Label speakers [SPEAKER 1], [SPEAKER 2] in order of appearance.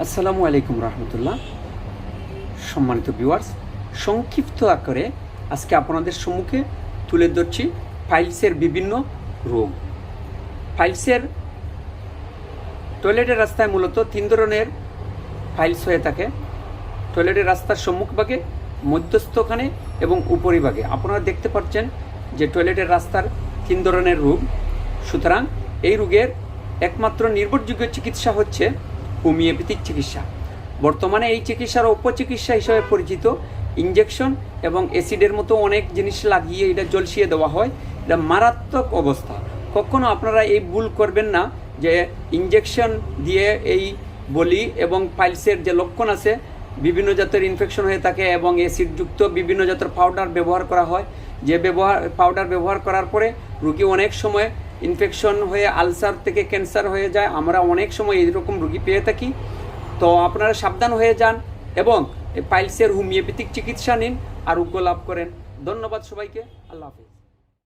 [SPEAKER 1] আসসালামু আলাইকুম রহমতুল্লাহ। সম্মানিত ভিউয়ার্স, সংক্ষিপ্ত আকারে আজকে আপনাদের সম্মুখে তুলে ধরছি পাইলসের বিভিন্ন রোগ। পাইলসের টয়লেটের রাস্তায় মূলত তিন ধরনের পাইলস হয়ে থাকে। টয়লেটের রাস্তার সম্মুখভাগে, মধ্যস্থখানে এবং উপরিভাগে। আপনারা দেখতে পাচ্ছেন যে টয়লেটের রাস্তার তিন ধরনের রোগ। সুতরাং এই রোগের একমাত্র নির্ভরযোগ্য চিকিৎসা হচ্ছে হোমিওপ্যাথিক চিকিৎসা। বর্তমানে এই চিকিৎসার অপচিকিৎসা হিসেবে পরিচিত। ইঞ্জেকশন এবং অ্যাসিডের মতো অনেক জিনিস লাগিয়ে এটা ঝলসিয়ে দেওয়া হয়। এটা মারাত্মক অবস্থা। কখনো আপনারা এই ভুল করবেন না যে ইঞ্জেকশন দিয়ে এই বলি এবং পাইলসের যে লক্ষণ আছে, বিভিন্ন জাতের ইনফেকশন হয়ে থাকে এবং অ্যাসিডযুক্ত বিভিন্ন জাতের পাউডার ব্যবহার করা হয়। যে পাউডার ব্যবহার করার পরে রোগী অনেক সময় ইনফেকশন হয়ে আলসার থেকে ক্যান্সার হয়ে যায়। আমরা অনেক সময় এইরকম রোগী পেয়ে থাকি। তো আপনারা সাবধান হয়ে যান এবং পাইলসের হোমিওপ্যাথিক চিকিৎসা নিন, আরোগ্য লাভ করেন। ধন্যবাদ সবাইকে। আল্লাহ হাফিজ।